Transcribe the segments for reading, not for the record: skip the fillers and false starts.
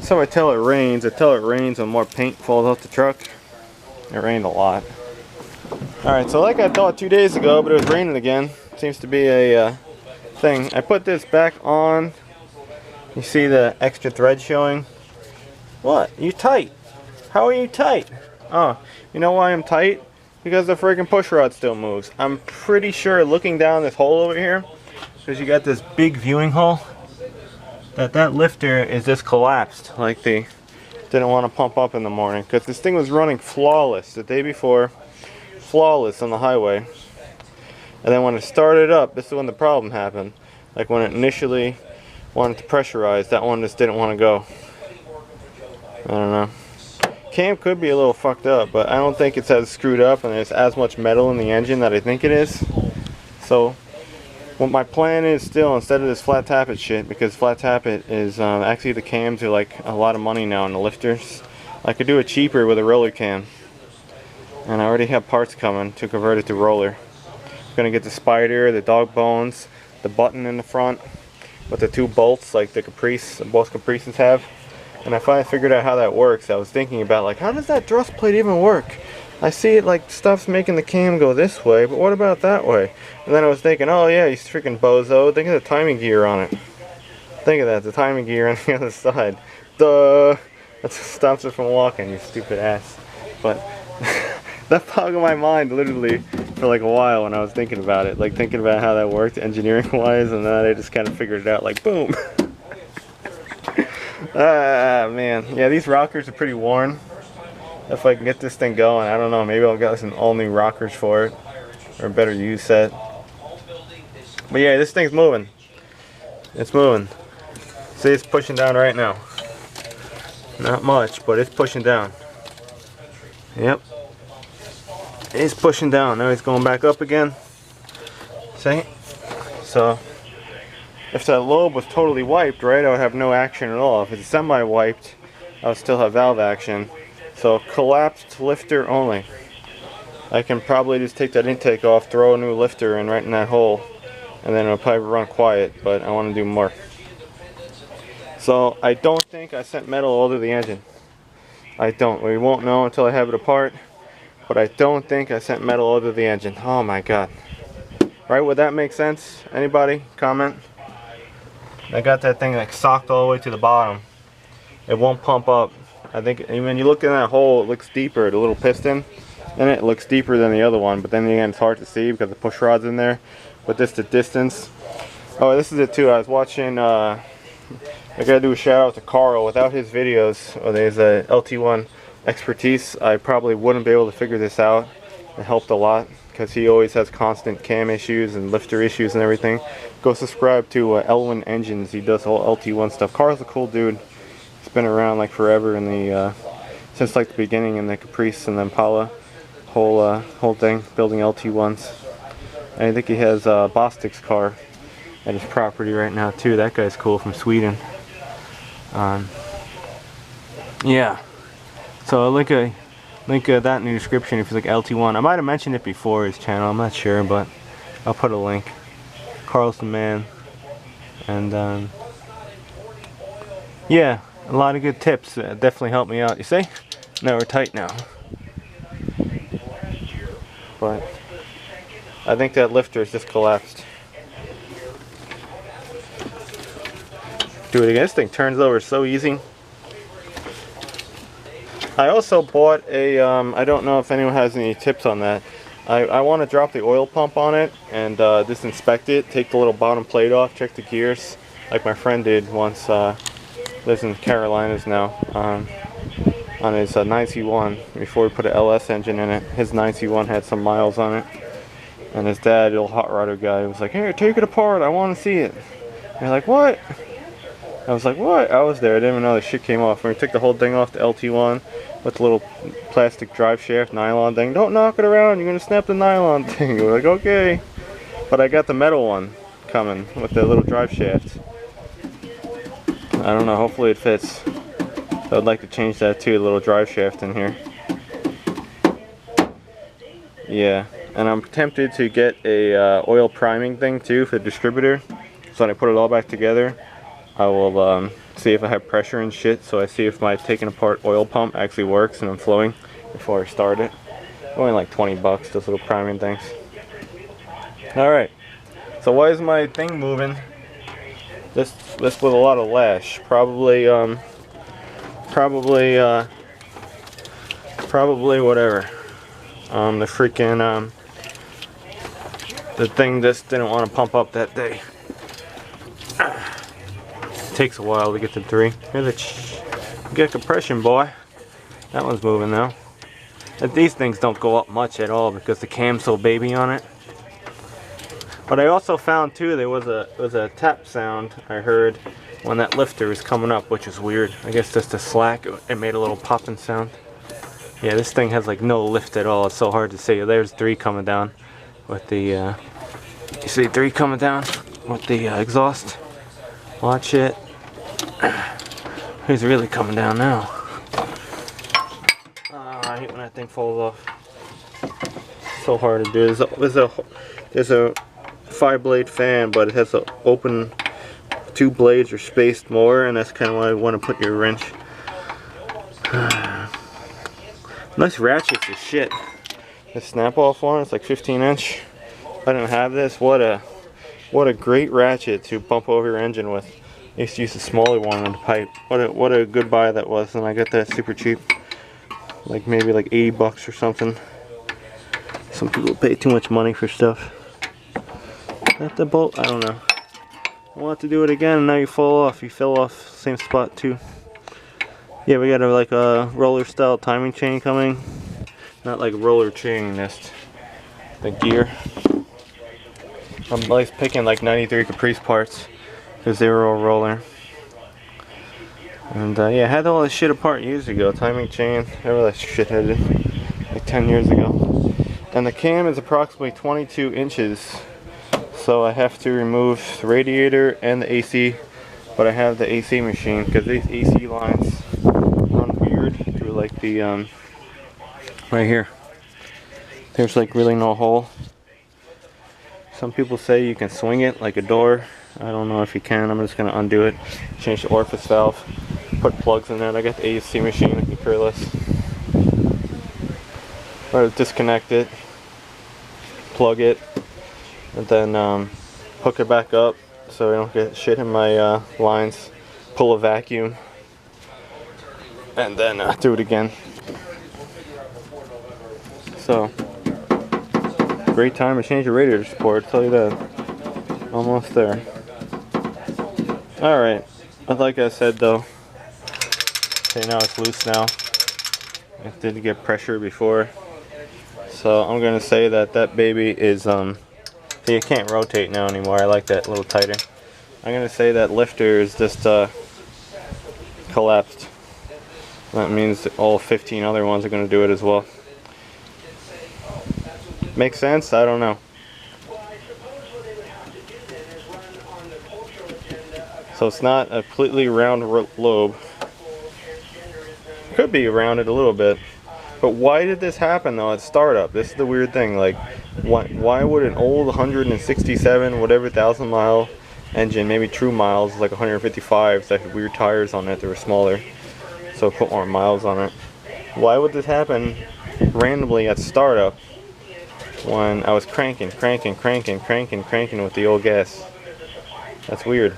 So until it rains when more paint falls off the truck. It rained a lot. Alright, so like I thought 2 days ago, but it was raining again. Seems to be a thing. I put this back on. You see the extra thread showing? What? You tight? How are you tight? Oh, you know why I'm tight? Because the freaking push rod still moves. I'm pretty sure looking down this hole over here, because you got this big viewing hole, that lifter is just collapsed. Like they didn't want to pump up in the morning, because this thing was running flawless the day before. Flawless on the highway. And then when it started up, this is when the problem happened. Like when it initially wanted to pressurize, that one just didn't want to go. I don't know. Cam could be a little fucked up, but I don't think it's as screwed up and there's as much metal in the engine that I think it is. So what my plan is still, instead of this flat tappet shit, because flat tappet is actually, the cams are like a lot of money now in the lifters. I could do it cheaper with a roller cam. And I already have parts coming to convert it to roller. I'm gonna get the spider, the dog bones, the button in the front with the 2 bolts like the Caprice, both Caprices have. And I finally figured out how that works. I was thinking about, like, how does that thrust plate even work? I see it like stuff's making the cam go this way, but what about that way? And then I was thinking, oh yeah, you freaking bozo, think of the timing gear on it. Think of that, the timing gear on the other side. Duh! That stops it from walking, you stupid ass. But that fogged my mind literally for like a while when I was thinking about it. Like thinking about how that worked engineering wise, and then I just kind of figured it out like boom. Ah man, yeah, these rockers are pretty worn. If I can get this thing going, I don't know, maybe I'll get some all new rockers for it, or a better used set. But yeah, this thing's moving. It's moving. See, it's pushing down right now. Not much, but it's pushing down. Yep. It's pushing down. Now it's going back up again. See? So if that lobe was totally wiped, right, I would have no action at all. If it's semi-wiped, I would still have valve action. So collapsed lifter only. I can probably just take that intake off, throw a new lifter in right in that hole, and then it'll probably run quiet, but I want to do more. So I don't think I sent metal over the engine. I don't. We won't know until I have it apart, but I don't think I sent metal over the engine. Oh my god. Right, would that make sense? Anybody? Comment? I got that thing like socked all the way to the bottom. It won't pump up. I think when you look in that hole, it looks deeper. The little piston in it looks deeper than the other one, but then again it's hard to see because the push rod's in there. But this the distance. Oh, this is it too. I was watching, I gotta do a shout out to Carl. Without his videos, or his LT1 expertise, I probably wouldn't be able to figure this out. It helped a lot because he always has constant cam issues and lifter issues and everything. Go subscribe to Elwin Engines. He does all LT1 stuff. Carl's a cool dude. He's been around like forever in the since like the beginning in the Caprice and the Impala whole thing, building LT1s. And I think he has Bostic's car at his property right now too. That guy's cool, from Sweden. Yeah. So link that in the description if you like LT1. I might have mentioned it before his channel. I'm not sure, but I'll put a link. Carl's the man. And yeah, a lot of good tips. Definitely helped me out. You see? Now we're tight now. But I think that lifter is just collapsed. Do it again. This thing turns over so easy. I also bought a, I don't know if anyone has any tips on that. I want to drop the oil pump on it and just inspect it, take the little bottom plate off, check the gears, like my friend did once, lives in Carolinas now, on his 9C1, before he put an LS engine in it. His 9C1 had some miles on it, and his dad, the old hot rodder guy, was like, "Here, take it apart, I want to see it." And you're like, "What?" I was like, "What?" I was there, I didn't even know the shit came off. When we took the whole thing off the LT1 with the little plastic drive shaft nylon thing, "Don't knock it around, you're gonna snap the nylon thing." We're like, "Okay." But I got the metal one coming with the little drive shaft. I don't know, hopefully it fits. So I'd like to change that too, the little drive shaft in here. Yeah, and I'm tempted to get a oil priming thing too for the distributor. So when I put it all back together, I will see if I have pressure and shit, so I see if my taking apart oil pump actually works and I'm flowing before I start it. Only like 20 bucks, those little priming things. Alright, so why is my thing moving? This with a lot of lash. Probably whatever. The freaking the thing just didn't want to pump up that day. Takes a while to get to 3. Here's get compression, boy. That one's moving now. And these things don't go up much at all because the cam's so baby on it. But I also found too there was a tap sound I heard when that lifter was coming up, which is weird. I guess just the slack, it made a little popping sound. Yeah, this thing has like no lift at all. It's so hard to see. There's 3 coming down with the you see 3 coming down with the exhaust. Watch it. He's really coming down now. I hate when that thing falls off. So hard to do. There's a 5-blade fan, but it has an open 2 blades are spaced more, and that's kind of why I want to put your wrench. Nice ratchets as shit. This snap-off one, it's like 15-inch. If I didn't have this, what a great ratchet to bump over your engine with. I used to use a smaller one on the pipe. What a good buy that was, and I got that super cheap. Like maybe like 80 bucks or something. Some people pay too much money for stuff. At the bolt, I don't know. I want to do it again, and now you fall off. You fell off same spot too. Yeah, we got a roller style timing chain coming. Not like roller chain, just the gear. I'm always picking like 93 Caprice parts because they were all roller. And yeah, I had all this shit apart years ago. Timing chain, whatever that shit headed, like 10 years ago. And the cam is approximately 22 inches. So I have to remove the radiator and the AC. But I have the AC machine because these AC lines run weird through like the, right here. There's like really no hole. Some people say you can swing it like a door. I don't know if you can. I'm just going to undo it, change the orifice valve, put plugs in that. I got the AC machine, I can care less. Or disconnect it, plug it, and then hook it back up so I don't get shit in my lines. Pull a vacuum, and then do it again. So, great time to change your radiator support, I'll tell you that. Almost there. Alright, but like I said though, okay, now it's loose now. It did get pressure before. So I'm gonna say that that baby is, see, it can't rotate now anymore. I like that a little tighter. I'm gonna say that lifter is just collapsed. That means that all 15 other ones are gonna do it as well. Makes sense? I don't know. So it's not a completely round lobe. Could be rounded a little bit. But why did this happen though at startup? This is the weird thing. Like, why would an old 167 whatever thousand mile engine, maybe true miles, like 155, that had weird tires on it, they were smaller, so put more miles on it. Why would this happen randomly at startup when I was cranking with the old gas? That's weird.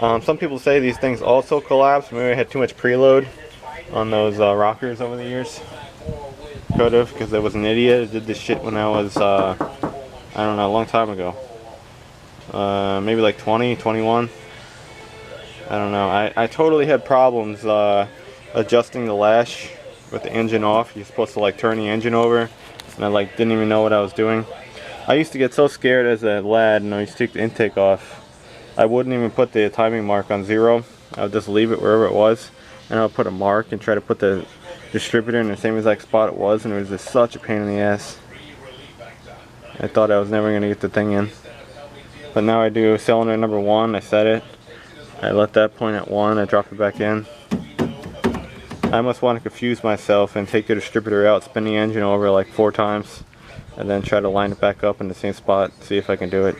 Some people say these things also collapse. Maybe I had too much preload on those rockers over the years. Could have, because I was an idiot. I did this shit when I was, I don't know, a long time ago. Maybe like 20, 21. I don't know. I totally had problems adjusting the lash with the engine off. You're supposed to like turn the engine over, and I like didn't even know what I was doing. I used to get so scared as a lad, and I used to take the intake off. I wouldn't even put the timing mark on 0. I would just leave it wherever it was, and I would put a mark and try to put the distributor in the same exact spot it was, and it was just such a pain in the ass. I thought I was never going to get the thing in. But now I do cylinder number 1, I set it. I let that point at 1, I drop it back in. I must want to confuse myself and take the distributor out, spin the engine over like 4 times, and then try to line it back up in the same spot, see if I can do it.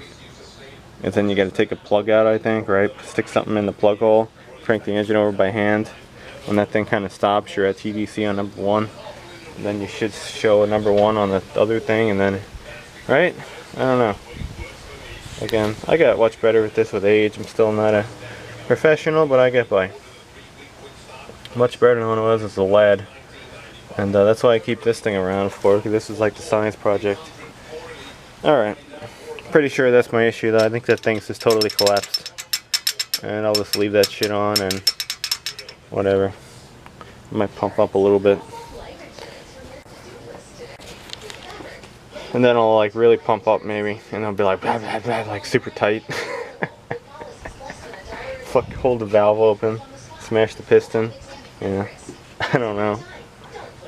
And then you got to take a plug out, I think, right? Stick something in the plug hole, crank the engine over by hand. When that thing kind of stops, you're at TDC on number 1. And then you should show a number 1 on the other thing, and then, right? I don't know. Again, I got much better with this with age. I'm still not a professional, but I get by. Much better than when I was as a lad. And that's why I keep this thing around for, because this is like the science project. Alright. Pretty sure that's my issue though. I think that thing's just totally collapsed. And I'll just leave that shit on and whatever. I might pump up a little bit. And then I'll like really pump up maybe. And I'll be like, blah, blah, blah, like super tight. Fuck, hold the valve open. Smash the piston. Yeah. I don't know.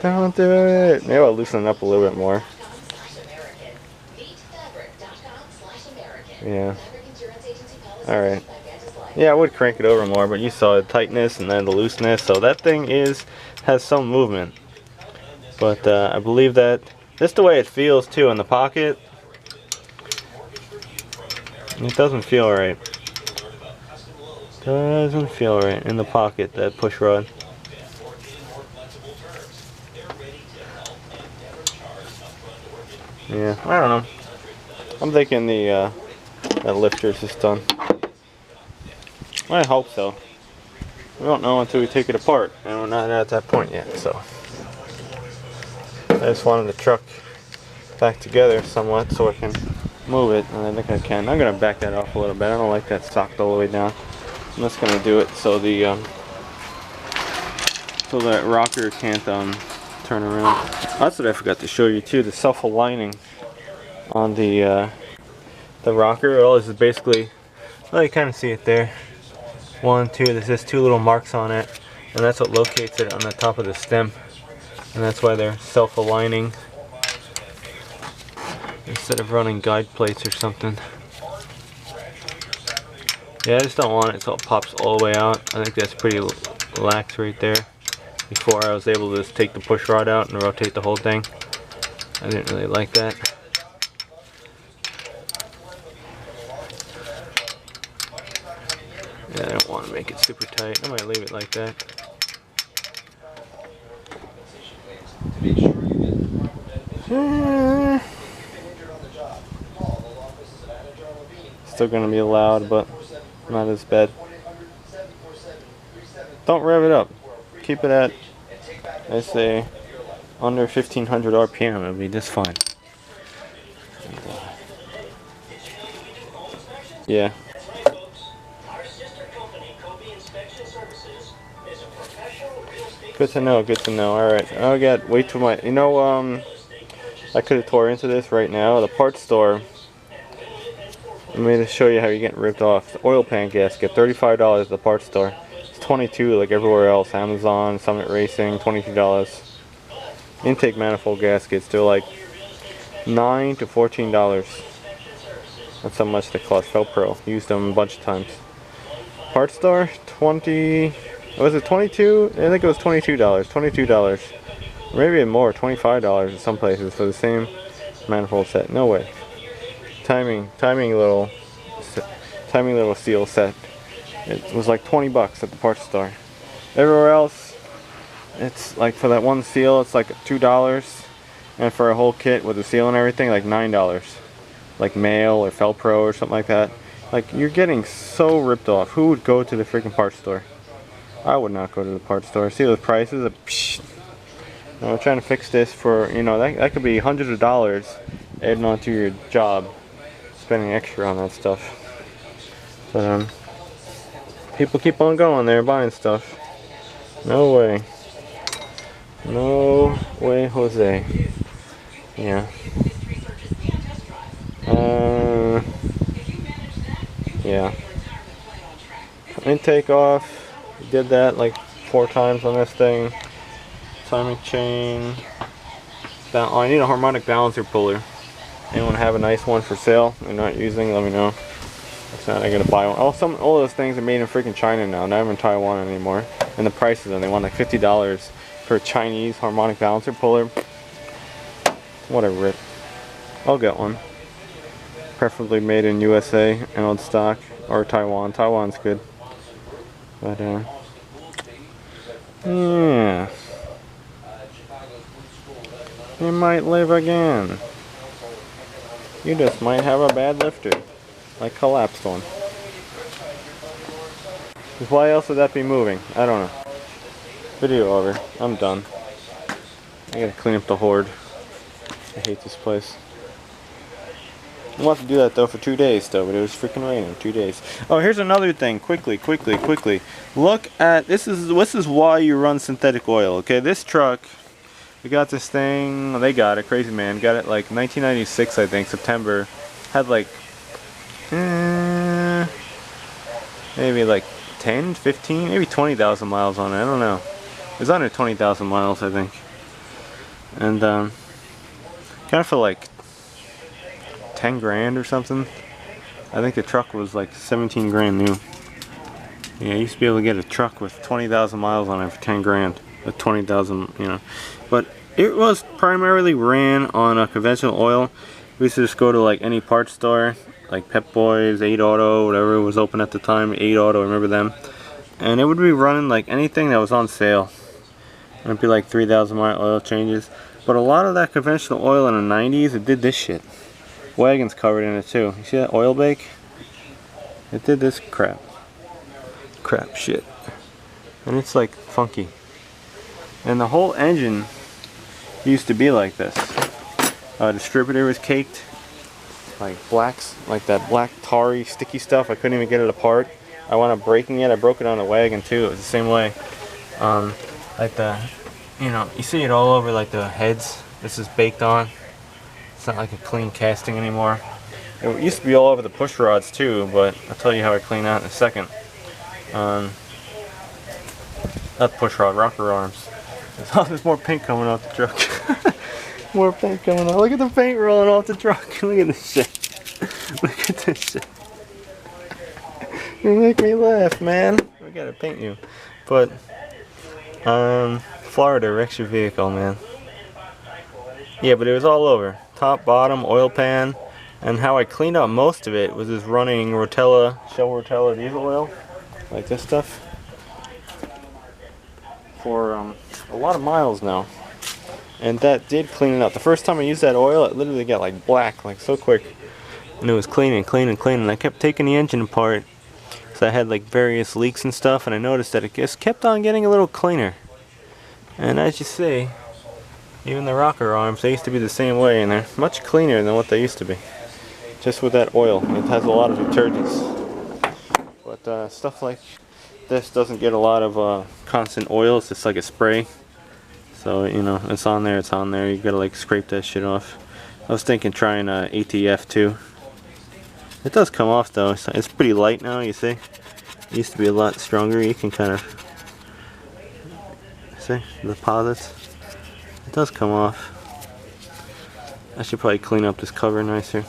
Don't do it. Maybe I'll loosen it up a little bit more. Yeah. Alright. Yeah, I would crank it over more, but you saw the tightness and then the looseness. So that thing has some movement. But I believe that just the way it feels too in the pocket, it doesn't feel right. Doesn't feel right in the pocket, that push rod. Yeah, I don't know. I'm thinking the that lifter's just done. I hope so. We don't know until we take it apart, and we're not at that point yet. So I just wanted the truck back together somewhat so I can move it, and I think I can. I'm gonna back that off a little bit. I don't like that socked all the way down. I'm just gonna do it so the so that rocker can't turn around. That's what I forgot to show you too. The self-aligning on the rocker. Well, this is basically, well, you kind of see it there. 1, 2. There's just 2 little marks on it, and that's what locates it on the top of the stem. And that's why they're self-aligning instead of running guide plates or something. Yeah, I just don't want it so it pops all the way out. I think that's pretty lax right there. Before I was able to just take the push rod out and rotate the whole thing. I didn't really like that. Yeah, I don't want to make it super tight. I might leave it like that. Still gonna be loud, but not as bad. Don't rev it up. Keep it at, I say, under 1500 RPM. It'll be just fine. And, yeah. Good to know, good to know. Alright, I got way too much. You know, I could have tore into this right now. The parts store, let me just show you how you're getting ripped off. The oil pan gasket, $35 at the parts store. It's $22 like everywhere else. Amazon, Summit Racing, $22. Intake manifold gaskets, they're like $9 to $14. That's how much they cost. Felpro, used them a bunch of times. Parts store, 20. Was it 22? I think it was $22. $22. Maybe more, $25 in some places for the same manifold set. No way. Timing little steel set. It was like 20 bucks at the parts store. Everywhere else, it's like for that one seal, it's like $2, and for a whole kit with the seal and everything, like $9. Like Mail or Felpro or something like that. Like, you're getting so ripped off. Who would go to the freaking parts store? I would not go to the parts store. See those prices? I'm trying to fix this for, you know, that could be hundreds of dollars adding on to your job, spending extra on that stuff. But people keep on going there buying stuff. No way. No way, Jose. Yeah. Yeah. Intake off. Did that like 4 times on this thing. Timing chain. Oh, I need a harmonic balancer puller. Anyone have a nice one for sale they're not using? Let me know. If not, I gotta buy one. Oh, all those things are made in freaking China now, not even in Taiwan anymore. And the prices, and they want like $50 for a Chinese harmonic balancer puller. What a rip. I'll get one. Preferably made in USA and on stock, or Taiwan. Taiwan's good. But yeah, you might live again. You just might have a bad lifter, like collapsed one. Because why else would that be moving? I don't know. Video over. I'm done. I gotta clean up the horde. I hate this place. I want to do that though for 2 days though, but it was freaking raining 2 days. Oh, here's another thing. Quickly. Look at this is why you run synthetic oil. Okay, this truck, we got this thing. They got it. Crazy man got it like 1996, I think, September. Had like maybe like 10, 15, maybe 20,000 miles on it. I don't know. It was under 20,000 miles, I think. And kind of for like 10 grand or something. I think the truck was like 17 grand new. Yeah, I used to be able to get a truck with 20,000 miles on it for 10 grand. With 20,000, you know. But it was primarily ran on a conventional oil. We used to just go to like any parts store, like Pep Boys, 8 Auto, whatever was open at the time, 8 Auto, remember them? And it would be running like anything that was on sale. And it'd be like 3,000 mile oil changes. But a lot of that conventional oil in the 90s, it did this shit. Wagon's covered in it too. You see that oil bake? It did this crap shit. And it's like funky. And the whole engine used to be like this. Distributor was caked. Like blacks, like that black tarry sticky stuff. I couldn't even get it apart. I wound up breaking it. I broke it on the Wagon too. It was the same way. Like the, you know, you see it all over like the heads. This is baked on. It's not like a clean casting anymore. It used to be all over the push rods too, but I'll tell you how I clean that in a second. Not push rod, rocker arms. There's more paint coming off the truck. More paint coming off. Look at the paint rolling off the truck. Look at this shit. Look at this shit. You make me laugh, man. We gotta paint you. But Florida wrecks your vehicle, man. Yeah, but it was all over. Top, bottom, oil pan. And how I cleaned up most of it was just running Rotella, Shell Rotella diesel oil. Like this stuff. For a lot of miles now. And that did clean it up. The first time I used that oil, it literally got like black, like so quick. And it was clean. And I kept taking the engine apart. So I had like various leaks and stuff, and I noticed that it just kept on getting a little cleaner. And as you see, even the rocker arms, they used to be the same way, and they're much cleaner than what they used to be. Just with that oil. It has a lot of detergents. But stuff like this doesn't get a lot of constant oil. It's just like a spray. So, you know, it's on there, You gotta like scrape that shit off. I was thinking trying ATF too. It does come off though. It's pretty light now, you see. It used to be a lot stronger. You can kind of see the deposits. It does come off. I should probably clean up this cover nicer.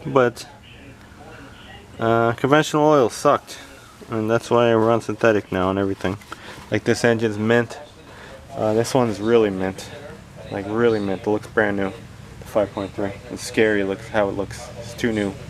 But conventional oil sucked, and that's why I run synthetic now and everything. Like this engine's mint. This one's really mint. Like really mint. It looks brand new. 5.3. It's scary. Looks how it looks. It's too new.